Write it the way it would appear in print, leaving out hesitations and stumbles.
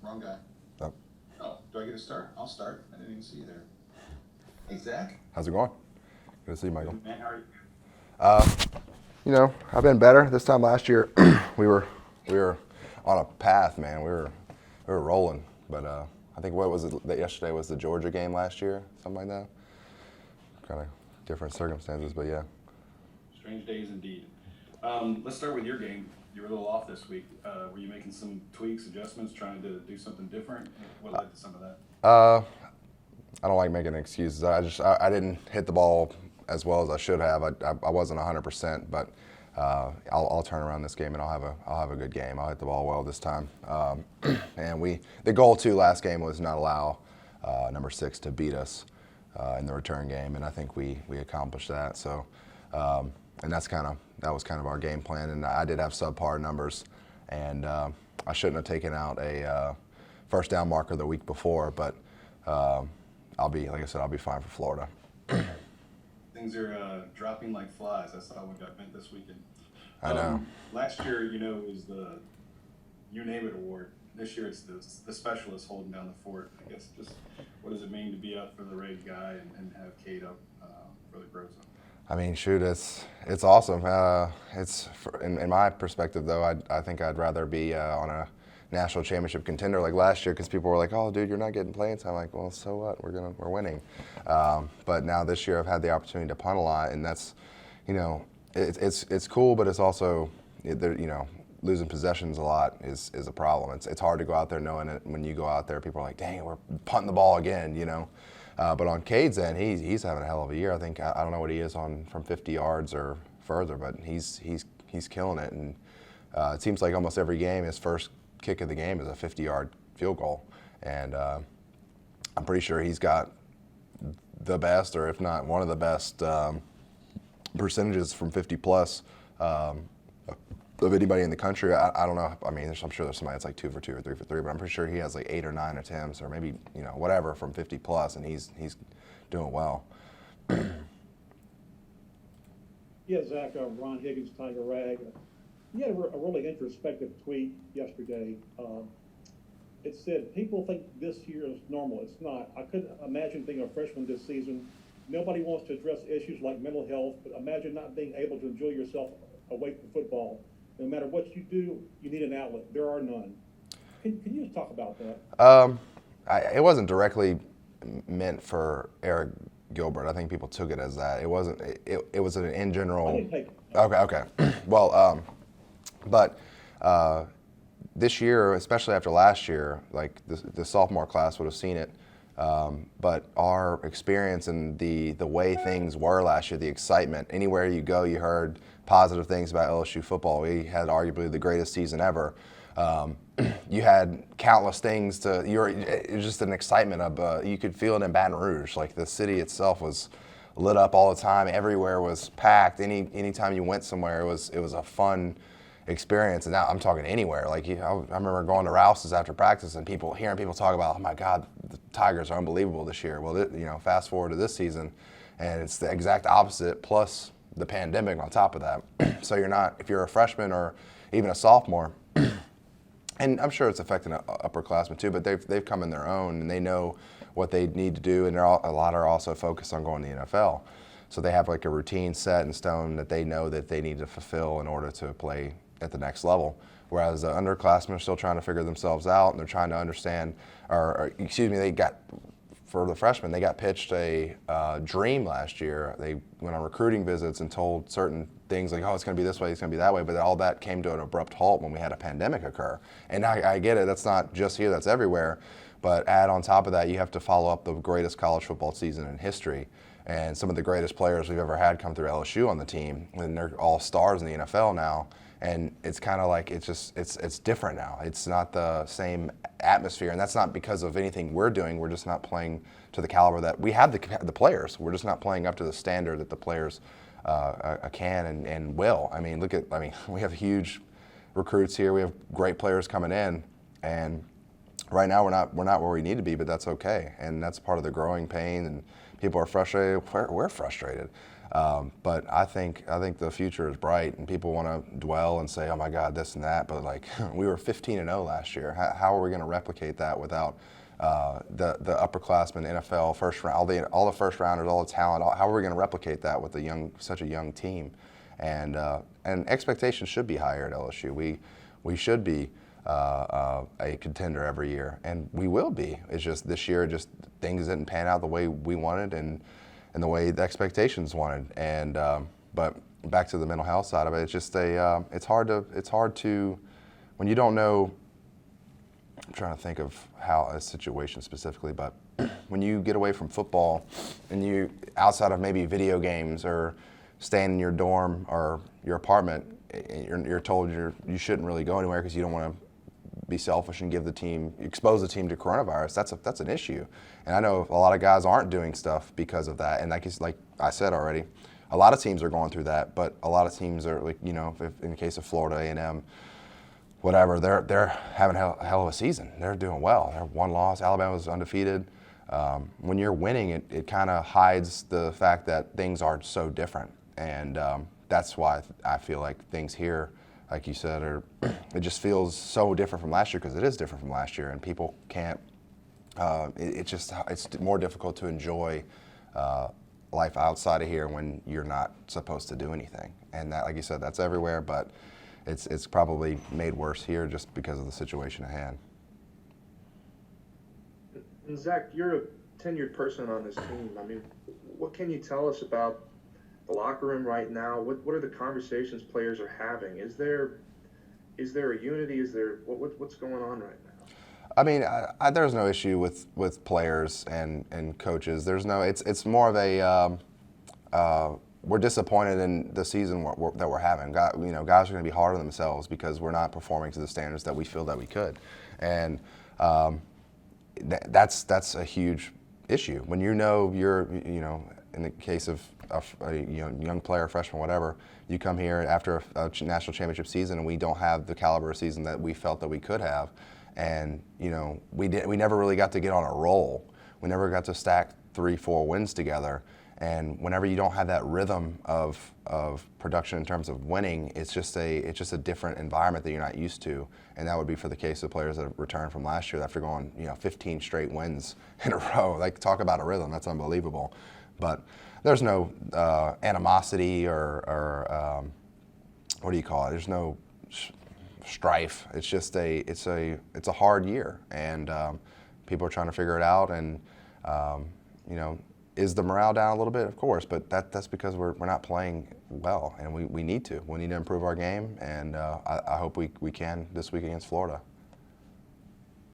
Wrong guy. Oh, Oh, do I get to start? I'll start. I didn't even see you there. Hey, Zach. how's it going? Good to see you, Michael. Good, man. How are you? I've been better. This time last year, we were on a path, man. We were rolling. But I think what was it that yesterday was the Georgia game last year, something like that. Kind of different circumstances, but yeah. Strange days indeed. Let's start with your game. You were a little off this week. Were you making some tweaks, adjustments, trying to do something different? What led to some of that? Uh, I don't like making excuses. I didn't hit the ball as well as I should have. I wasn't 100%, but I'll turn around this game and I'll have a good game. I'll hit the ball well this time. And the goal too last game was not allow number 6 to beat us in the return game, and I think we accomplished that. So, and that was kind of our game plan. And I did have subpar numbers, and I shouldn't have taken out a first down marker the week before, but. Like I said, I'll be fine for Florida. Things are dropping like flies. I saw what got bent this weekend. I know. Last year, it was the You Name It award. This year, it's the specialist holding down the fort. I guess just what does it mean to be out for the raid guy and have Kate up for the Grove Zone? I mean, shoot, it's awesome. In my perspective, though, I think I'd rather be on a national championship contender like last year, because people were like, "Oh, dude, you're not getting playing time." I'm like, well, so what? We're winning. But now this year, I've had the opportunity to punt a lot, and that's, it's cool, but it's also, losing possessions a lot is a problem. It's hard to go out there knowing it. When you go out there, people are like, "Dang, we're punting the ball again," But on Cade's end, he's having a hell of a year. I think I don't know what he is on from 50 yards or further, but he's killing it. And it seems like almost every game, his first kick of the game is a 50-yard field goal, and I'm pretty sure he's got the best, or if not one of the best, percentages from 50 plus of anybody in the country. I don't know. I mean, I'm sure there's somebody that's like 2 for 2 or 3 for 3, but I'm pretty sure he has like 8 or 9 attempts, or maybe whatever from 50 plus, and he's doing well. Yeah, Zach, Ron Higgins, Tiger Rag. You had a really introspective tweet yesterday. It said, people think this year is normal. It's not. I couldn't imagine being a freshman this season. Nobody wants to address issues like mental health, but imagine not being able to enjoy yourself away from football. No matter what you do, you need an outlet. There are none. Can you just talk about that? It wasn't directly meant for Eric Gilbert. I think people took it as that. It wasn't. It was an in general. I didn't take it. Okay. Well, but this year, especially after last year, like the sophomore class would have seen it. But our experience and the way things were last year, the excitement, anywhere you go, you heard positive things about LSU football. We had arguably the greatest season ever. You had countless things it was just an excitement of, you could feel it in Baton Rouge. Like the city itself was lit up all the time. Everywhere was packed. Anytime you went somewhere, it was a fun experience. And now I'm talking anywhere. Like I remember going to Rouse's after practice and hearing people talk about, "Oh my God, the Tigers are unbelievable this year." Well, fast forward to this season, and it's the exact opposite. Plus the pandemic on top of that. So if you're a freshman or even a sophomore, and I'm sure it's affecting upperclassmen too, but they've come in their own and they know what they need to do, and a lot are also focused on going to the NFL. So they have like a routine set in stone that they know that they need to fulfill in order to play at the next level. Whereas the underclassmen are still trying to figure themselves out, and they're trying to understand, for the freshmen, they got pitched a dream last year. They went on recruiting visits and told certain things like, "Oh, it's going to be this way, it's going to be that way," but all that came to an abrupt halt when we had a pandemic occur. And I get it, that's not just here, that's everywhere. But add on top of that, you have to follow up the greatest college football season in history. And some of the greatest players we've ever had come through LSU on the team, and they're all stars in the NFL now. And it's kind of like it's different now. It's not the same atmosphere, and that's not because of anything we're doing. We're just not playing to the caliber that we have the players. We're just not playing up to the standard that the players can and will. I mean, we have huge recruits here. We have great players coming in, and right now we're not where we need to be, but that's okay. And that's part of the growing pain. And people are frustrated. We're frustrated. But I think the future is bright, and people want to dwell and say, "Oh my God, this and that." But like, we were 15-0 last year. How are we going to replicate that without the upperclassmen, NFL first round, all the first rounders, all the talent? How are we going to replicate that with such a young team? And expectations should be higher at LSU. We should be a contender every year, and we will be. It's just this year, just things didn't pan out the way we wanted, and the way the expectations wanted. And but back to the mental health side of it, it's just it's hard to when you don't know. I'm trying to think of how a situation specifically, but when you get away from football and you outside of maybe video games or staying in your dorm or your apartment, you're told you shouldn't really go anywhere because you don't want to be selfish and expose the team to coronavirus. That's an issue, and I know a lot of guys aren't doing stuff because of that. And like I said already, a lot of teams are going through that, but a lot of teams are like, if in the case of Florida A&M, whatever, they're having a hell of a season. They're doing well. They're one loss. Alabama's undefeated. When you're winning, it kind of hides the fact that things are so different, and that's why I feel like things here, like you said, it just feels so different from last year, because it is different from last year, and people can't. It's more difficult to enjoy life outside of here when you're not supposed to do anything, and that, like you said, that's everywhere, but it's probably made worse here just because of the situation at hand. And Zach, you're a tenured person on this team. I mean, what can you tell us about the locker room right now? What are the conversations players are having? Is there a unity? What's going on right now? I mean, there's no issue with players and coaches. It's more of a we're disappointed in the season that we're having. Guys are going to be hard on themselves because we're not performing to the standards that we feel that we could, and that's a huge issue. When you're in the case of a young player, freshman, whatever, you come here after a national championship season and we don't have the caliber of season that we felt that we could have, and we never really got to get on a roll. We never got to stack 3-4 wins together. And whenever you don't have that rhythm of production in terms of winning, it's just a different environment that you're not used to. And that would be for the case of players that have returned from last year after going 15 straight wins in a row. Like, talk about a rhythm, that's unbelievable. But there's no animosity or what do you call it? There's no strife. It's just it's a hard year, and people are trying to figure it out, and is the morale down a little bit? Of course, but that's because we're not playing well, and we need to. We need to improve our game, and I hope we can this week against Florida.